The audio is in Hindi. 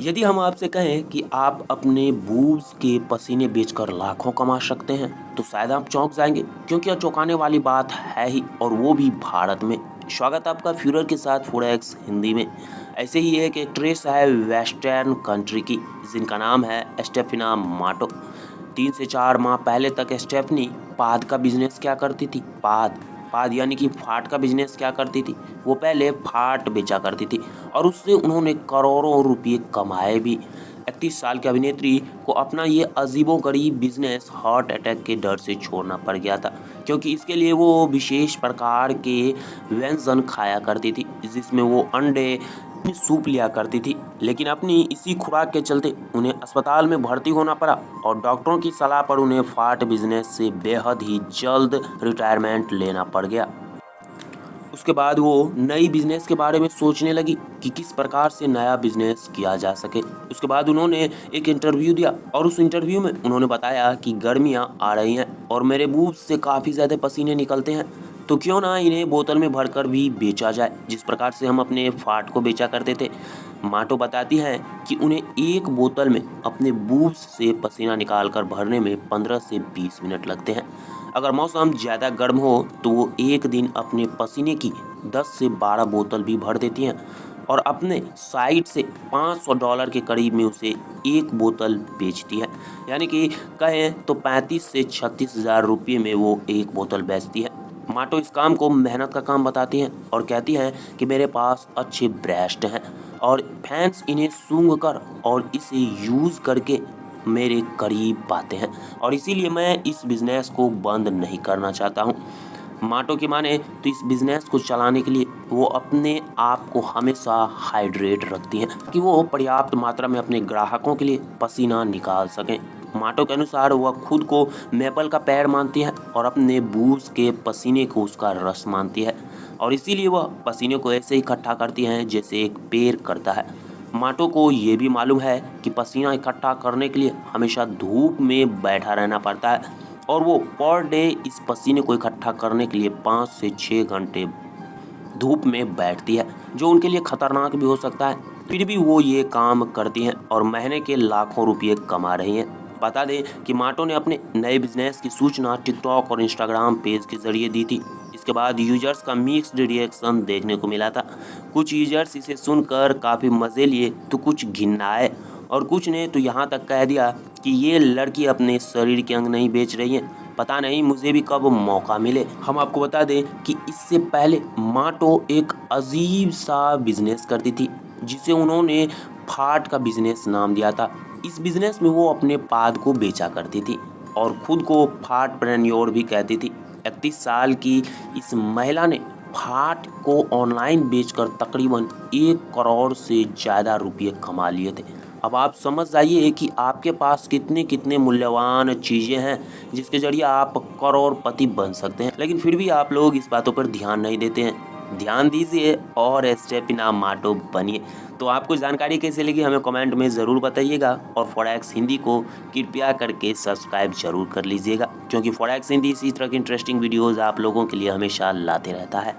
यदि हम आपसे कहें कि आप अपने बूब्स के पसीने बेचकर लाखों कमा सकते हैं, तो शायद आप चौंक जाएंगे, क्योंकि यह चौंकाने वाली बात है ही, और वो भी भारत में। स्वागत है आपका फ्यूरर के साथ फॉरेक्स हिंदी में। ऐसे ही एक एक्ट्रेस है वेस्टर्न कंट्री की, जिनका नाम है स्टेफिना माटो। 3 से 4 माह पहले तक स्टेफनी पाद का बिजनेस क्या करती थी? पाद पाद यानी कि फाट का बिजनेस क्या करती थी? वो पहले फाट बेचा करती थी, और उससे उन्होंने करोड़ों रुपये कमाए भी। 31 साल की अभिनेत्री को अपना ये अजीबोगरीब बिजनेस हार्ट अटैक के डर से छोड़ना पड़ गया था, क्योंकि इसके लिए वो विशेष प्रकार के व्यंजन खाया करती थी, जिसमें वो अंडे सूप लिया करती थी। लेकिन अपनी इसी खुराक के चलते उन्हें अस्पताल में भर्ती होना पड़ा, और डॉक्टरों की सलाह पर उन्हें फाट बिजनेस से बेहद ही जल्द रिटायरमेंट लेना पड़ गया। उसके बाद वो नई बिजनेस के बारे में सोचने लगी कि किस प्रकार से नया बिजनेस किया जा सके। उसके बाद उन्होंने एक इंटरव्यू दिया, और उस इंटरव्यू में उन्होंने बताया कि गर्मियां आ रही हैं और मेरे बूब्स से काफ़ी ज़्यादा पसीने निकलते हैं, तो क्यों ना इन्हें बोतल में भरकर भी बेचा जाए, जिस प्रकार से हम अपने फाट को बेचा करते थे। माटो बताती हैं कि उन्हें एक बोतल में अपने बूब्स से पसीना निकालकर भरने में 15 से 20 मिनट लगते हैं। अगर मौसम ज़्यादा गर्म हो तो वो एक दिन अपने पसीने की 10 से 12 बोतल भी भर देती हैं, और अपने साइट से $500 के करीब में उसे एक बोतल बेचती है। यानी कि कहें तो 35 से 36 हज़ार रुपये में वो एक बोतल बेचती है। माटो इस काम को मेहनत का काम बताती हैं और कहती हैं कि मेरे पास अच्छे ब्रेस्ट हैं, और फैंस इन्हें सूंघ कर और इसे यूज़ करके मेरे करीब पाते हैं, और इसीलिए मैं इस बिज़नेस को बंद नहीं करना चाहता हूँ। माटो की माने तो इस बिज़नेस को चलाने के लिए वो अपने आप को हमेशा हाइड्रेट रखती हैं, कि वो पर्याप्त मात्रा में अपने ग्राहकों के लिए पसीना निकाल सकें। माटो के अनुसार वह खुद को मैपल का पेड़ मानती है, और अपने बूस के पसीने को उसका रस मानती है, और इसीलिए वह पसीने को ऐसे इकट्ठा करती हैं जैसे एक पेड़ करता है। माटो को ये भी मालूम है कि पसीना इकट्ठा करने के लिए हमेशा धूप में बैठा रहना पड़ता है, और वो पर डे इस पसीने को इकट्ठा करने के लिए 5 से 6 घंटे धूप में बैठती है, जो उनके लिए खतरनाक भी हो सकता है। फिर भी वो ये काम करती हैं और महीने के लाखों रुपये कमा रही हैं। बता दें कि माटो ने अपने नए बिजनेस की सूचना टिकटॉक और इंस्टाग्राम पेज के जरिए दी थी। इसके बाद यूजर्स का मिक्स्ड रिएक्शन देखने को मिला था। कुछ यूजर्स इसे सुनकर काफ़ी मज़े लिए, तो कुछ घिनाए, और कुछ ने तो यहाँ तक कह दिया कि ये लड़की अपने शरीर के अंग नहीं बेच रही है, पता नहीं मुझे भी कब मौका मिले। हम आपको बता दें कि इससे पहले माटो एक अजीब सा बिजनेस करती थी, जिसे उन्होंने फाट का बिजनेस नाम दिया था। इस बिजनेस में वो अपने पाद को बेचा करती थी, और खुद को फाटप्रेन्योर भी कहती थी। 31 साल की इस महिला ने फाट को ऑनलाइन बेचकर तकरीबन 1 करोड़ से ज़्यादा रुपये कमा लिए थे। अब आप समझ जाइए कि आपके पास कितने कितने मूल्यवान चीज़ें हैं, जिसके ज़रिए आप करोड़पति बन सकते हैं, लेकिन फिर भी आप लोग इस बातों पर ध्यान नहीं देते हैं। ध्यान दीजिए और स्टेफिना माटो बनिए। तो आपको जानकारी कैसे लगी हमें कमेंट में ज़रूर बताइएगा, और फॉरेक्स हिंदी को कृपया करके सब्सक्राइब जरूर कर लीजिएगा, क्योंकि फॉरेक्स हिंदी इसी तरह की इंटरेस्टिंग वीडियोज़ आप लोगों के लिए हमेशा लाते रहता है।